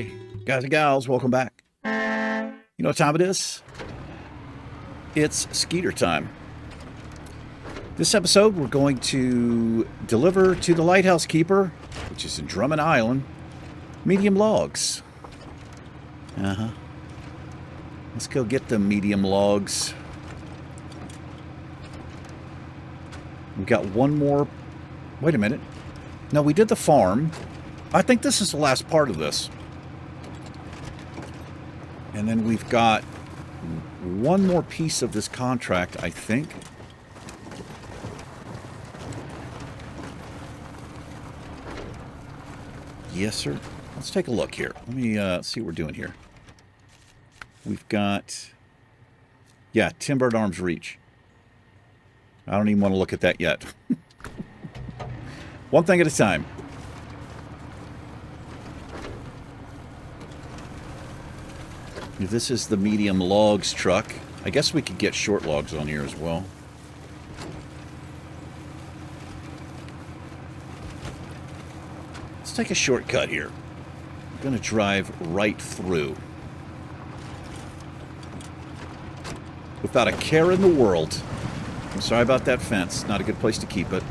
Hey, guys and gals, welcome back. You know what time it is? It's Skeeter time. This episode, we're going to deliver to the Lighthouse Keeper, which is in Drummond Island, medium logs. Let's go get the medium logs. We've got one more. Wait a minute. No, we did the farm. I think this is the last part of this. And then we've got one more piece of this contract, I think. Yes, sir. Let's take a look here. Let me see what we're doing here. We've got, yeah, timbered arm's reach. I don't even want to look at that yet. One thing at a time. This is the medium logs truck. I guess we could get short logs on here as well. Let's take a shortcut here. I'm going to drive right through. Without a care in the world. I'm sorry about that fence. Not a good place to keep it.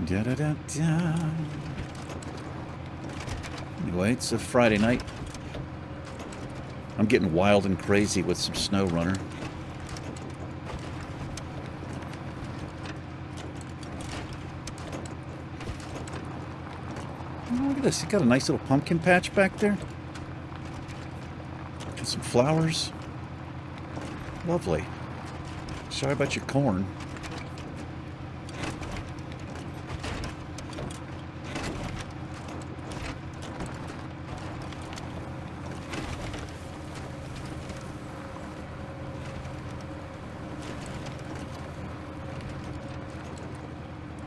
Da-da-da-da. Anyway, it's a Friday night. I'm getting wild and crazy with some SnowRunner. Oh, look at this. You got a nice little pumpkin patch back there. Got some flowers. Lovely. Sorry about your corn.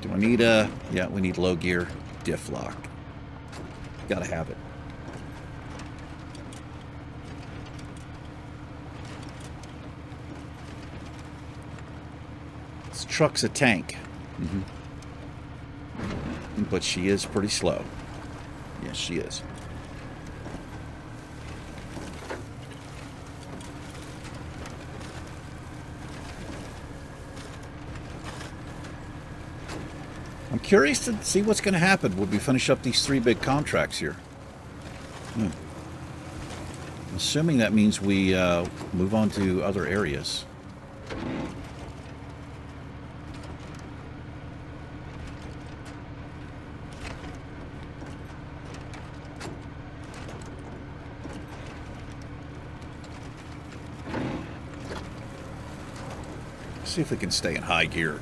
Do I need a... Yeah, we need low gear diff lock. Gotta have it. This truck's a tank. But she is pretty slow. Yes, she is. I'm curious to see what's going to happen when we finish up these 3 big contracts here. Assuming that means we move on to other areas. See if we can stay in high gear.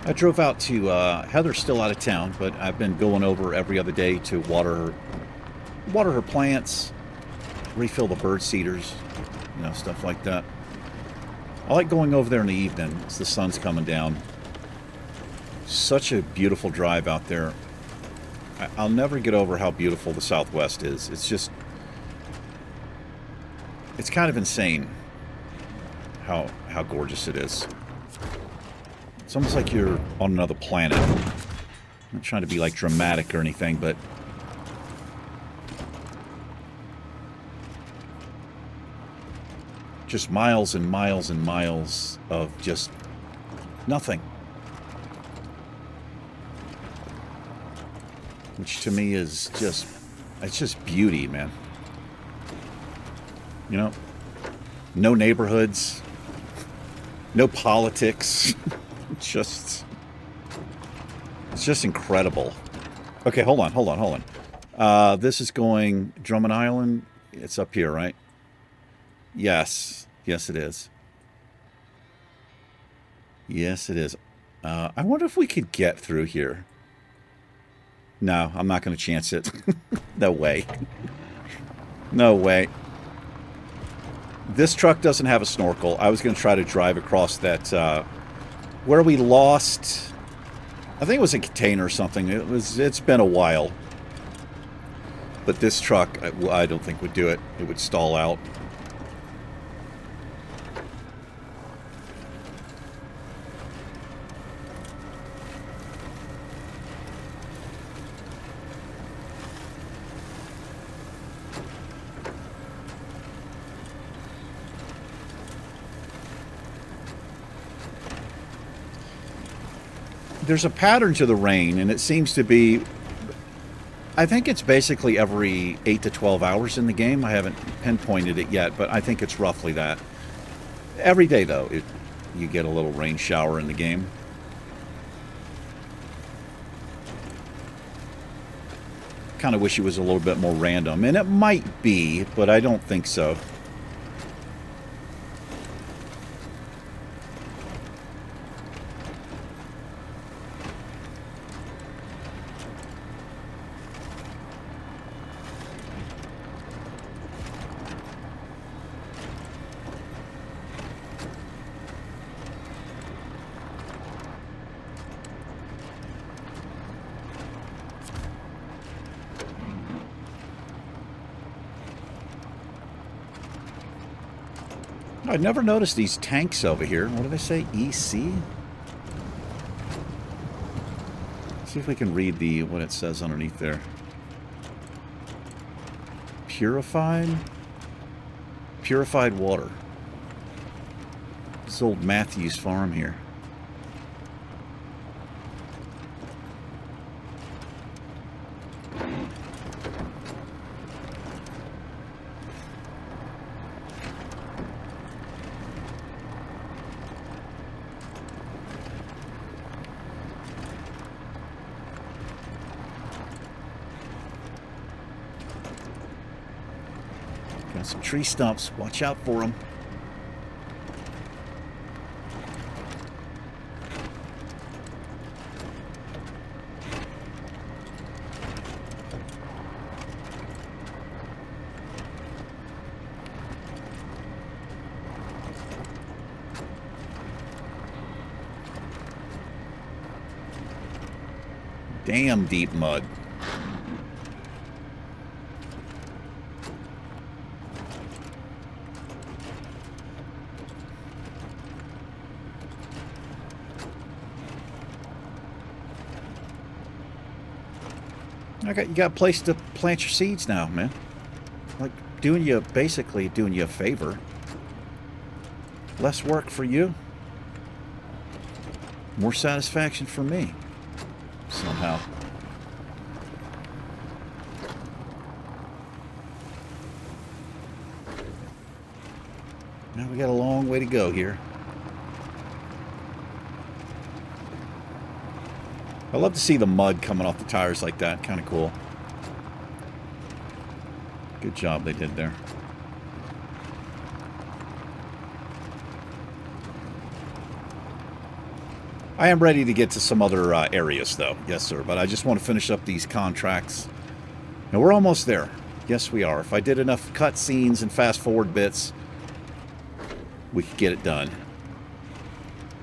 I drove out to, Heather's still out of town, but I've been going over every other day to water her plants, refill the bird seeders, you know, stuff like that. I like going over there in the evening as the sun's coming down. Such a beautiful drive out there. I'll never get over how beautiful the Southwest is. It's just, it's kind of insane how gorgeous it is. It's almost like you're on another planet. I'm not trying to be like dramatic or anything, but just miles and miles and miles of just nothing. Which to me is just, it's just beauty, man. You know, no neighborhoods, no politics. It's just incredible. Okay, hold on. This is going Drummond Island. It's up here, right? Yes, it is. Yes, it is. I wonder if we could get through here. No, I'm not going to chance it. No way. No way. This truck doesn't have a snorkel. I was going to try to drive across that, where we lost, I think it was a container or something. It's been a while. But this truck, I don't think would do it. It would stall out. There's a pattern to the rain, and it seems to be, I think it's basically every 8 to 12 hours in the game. I haven't pinpointed it yet, but I think it's roughly that. Every day, though, you get a little rain shower in the game. Kind of wish it was a little bit more random, and it might be, but I don't think so. I'd never noticed these tanks over here. What do they say? EC? See if we can read what it says underneath there. Purified? Purified water. This old Matthews farm here. Got some tree stumps. Watch out for them. Damn deep mud. You got a place to plant your seeds now, man. Like basically doing you a favor. Less work for you. More satisfaction for me. Somehow. Now we got a long way to go here. I love to see the mud coming off the tires like that. Kind of cool. Good job they did there. I am ready to get to some other areas, though. Yes, sir. But I just want to finish up these contracts. Now, we're almost there. Yes, we are. If I did enough cutscenes and fast-forward bits, we could get it done.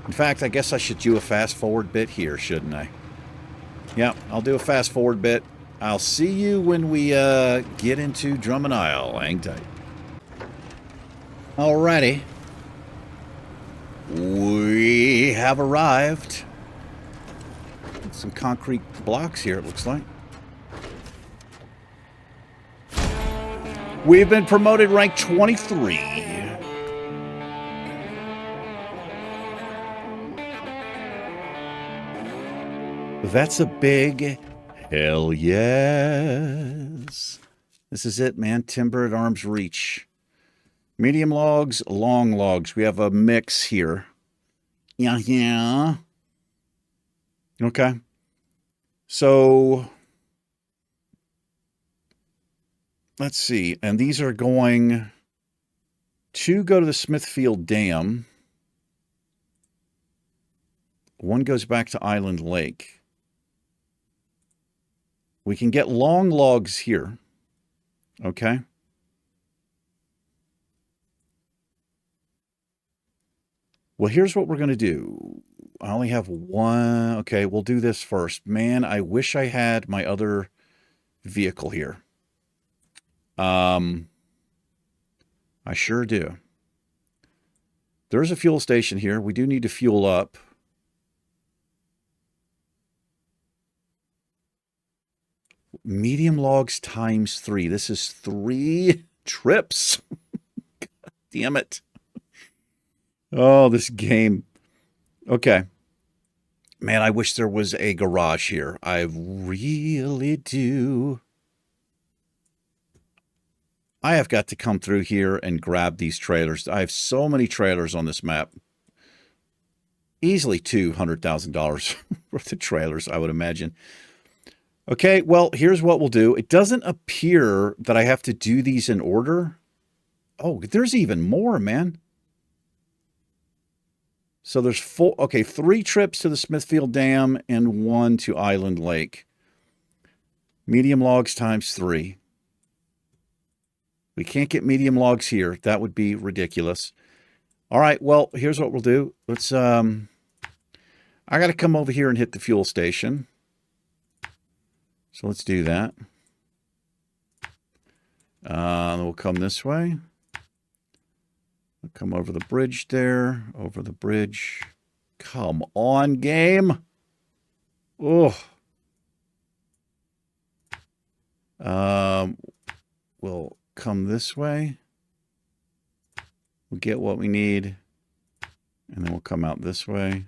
In fact, I guess I should do a fast-forward bit here, shouldn't I? Yeah, I'll do a fast-forward bit. I'll see you when we get into Drummond Isle. Hang tight. Alrighty. We have arrived. Some concrete blocks here, it looks like. We've been promoted rank 23. That's a big hell yes. This is it, man. Timber at arm's reach. Medium logs, long logs. We have a mix here. Yeah. Okay. So, let's see. And these are going to go to the Smithfield Dam. One goes back to Island Lake. We can get long logs here. Okay. Well, here's what we're going to do. I only have one. Okay, we'll do this first. Man, I wish I had my other vehicle here. I sure do. There's a fuel station here. We do need to fuel up. Medium logs times 3. This is 3 trips. God damn it. Oh, this game. Okay. Man, I wish there was a garage here. I really do. I have got to come through here and grab these trailers. I have so many trailers on this map. Easily $200,000 worth of trailers, I would imagine. Okay, well, here's what we'll do. It doesn't appear that I have to do these in order. Oh, there's even more, man. So there's 3 trips to the Smithfield Dam and 1 to Island Lake. Medium logs times 3. We can't get medium logs here. That would be ridiculous. All right, well, here's what we'll do. Let's, I got to come over here and hit the fuel station. So let's do that. We'll come this way. We'll come over the bridge there. Over the bridge. Come on, game. Oh. We'll come this way. We'll get what we need. And then we'll come out this way.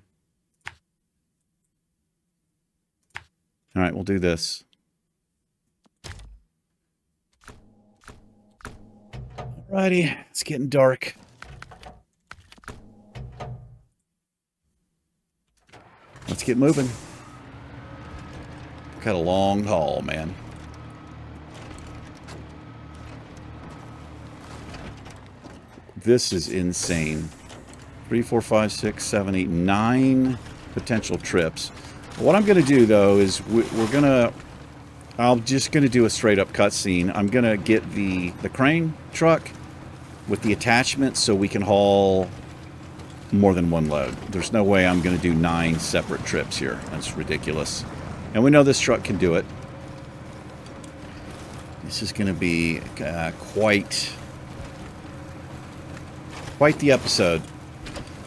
All right, we'll do this. Alrighty, it's getting dark. Let's get moving. Got a long haul, man. This is insane. 3, 4, 5, 6, 7, 8, 9 potential trips. What I'm going to do, though, is I'm just going to do a straight-up cutscene. I'm going to get the crane truck with the attachment so we can haul more than one load. There's no way I'm going to do 9 separate trips here. That's ridiculous. And we know this truck can do it. This is going to be quite the episode.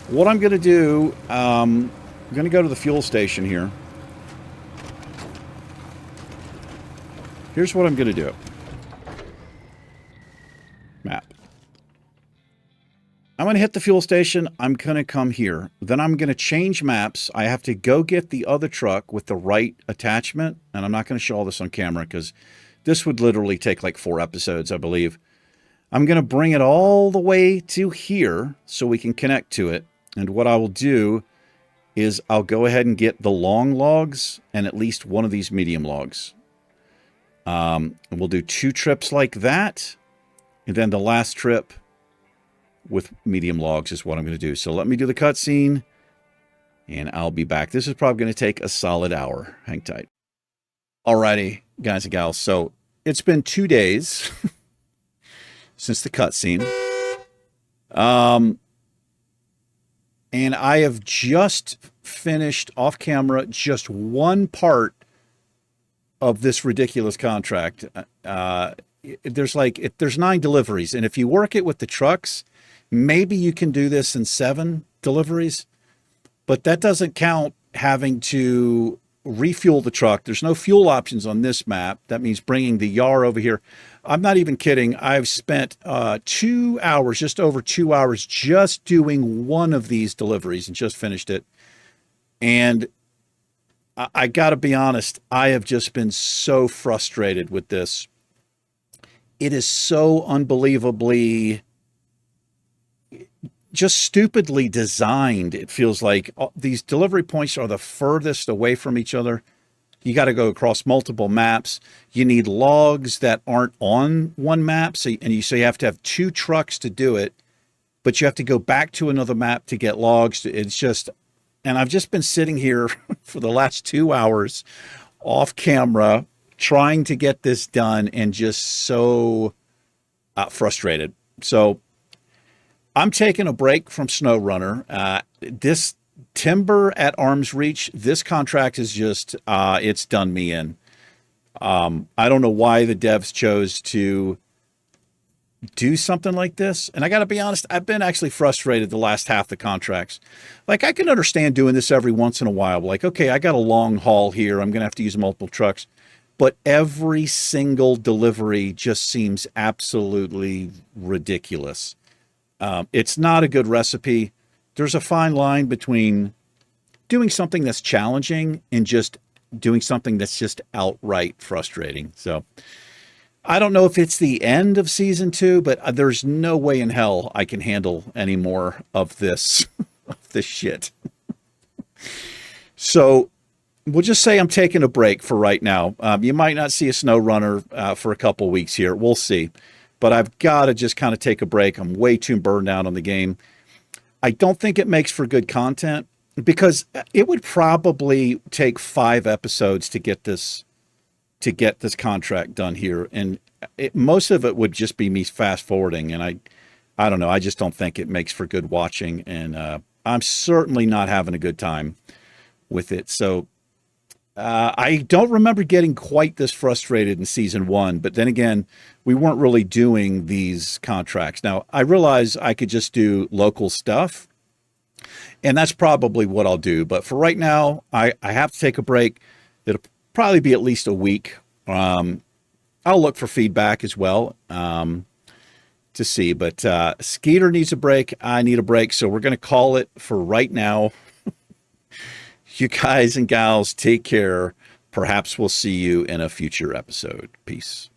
What I'm going to do, I'm going to go to the fuel station here. Here's what I'm going to do. Map. I'm going to hit the fuel station. I'm going to come here. Then I'm going to change maps. I have to go get the other truck with the right attachment. And I'm not going to show all this on camera because this would literally take like 4 episodes, I believe. I'm going to bring it all the way to here so we can connect to it. And what I will do is I'll go ahead and get the long logs and at least one of these medium logs. And we'll do 2 trips like that. And then the last trip with medium logs is what I'm going to do. So let me do the cutscene and I'll be back. This is probably going to take a solid hour. Hang tight. Alrighty, guys and gals. So it's been 2 days since the cutscene. And I have just finished off camera just one part of this ridiculous contract. There's 9 deliveries. And if you work it with the trucks, maybe you can do this in 7 deliveries, but that doesn't count having to refuel the truck. There's no fuel options on this map. That means bringing the Yar over here. I'm not even kidding. I've spent 2 hours, just over 2 hours, just doing one of these deliveries and just finished it. And I got to be honest, I have just been so frustrated with this. It is so unbelievably, just stupidly designed. It feels like these delivery points are the furthest away from each other. You got to go across multiple maps. You need logs that aren't on one map. So you have to have 2 trucks to do it, but you have to go back to another map to get logs. It's just, and I've just been sitting here for the last 2 hours off camera, trying to get this done and just so frustrated. So I'm taking a break from SnowRunner. This timber at arm's reach, this contract is just, it's done me in. I don't know why the devs chose to do something like this. And I got to be honest, I've been actually frustrated the last half the contracts. Like, I can understand doing this every once in a while. Like, okay, I got a long haul here. I'm going to have to use multiple trucks. But every single delivery just seems absolutely ridiculous. It's not a good recipe. There's a fine line between doing something that's challenging and just doing something that's just outright frustrating. So I don't know if it's the end of season 2, but there's no way in hell I can handle any more of this, of this shit. So we'll just say I'm taking a break for right now. You might not see a SnowRunner for a couple weeks here. We'll see. But I've got to just kind of take a break. I'm way too burned out on the game. I don't think it makes for good content because it would probably take 5 episodes to get this contract done here, and most of it would just be me fast forwarding, and I don't know, I just don't think it makes for good watching, and I'm certainly not having a good time with it. So I don't remember getting quite this frustrated in season 1, but then again, we weren't really doing these contracts. Now, I realize I could just do local stuff, and that's probably what I'll do. But for right now, I have to take a break. It'll probably be at least a week. I'll look for feedback as well to see. But Skeeter needs a break. I need a break. So we're going to call it for right now. You guys and gals, take care. Perhaps we'll see you in a future episode. Peace.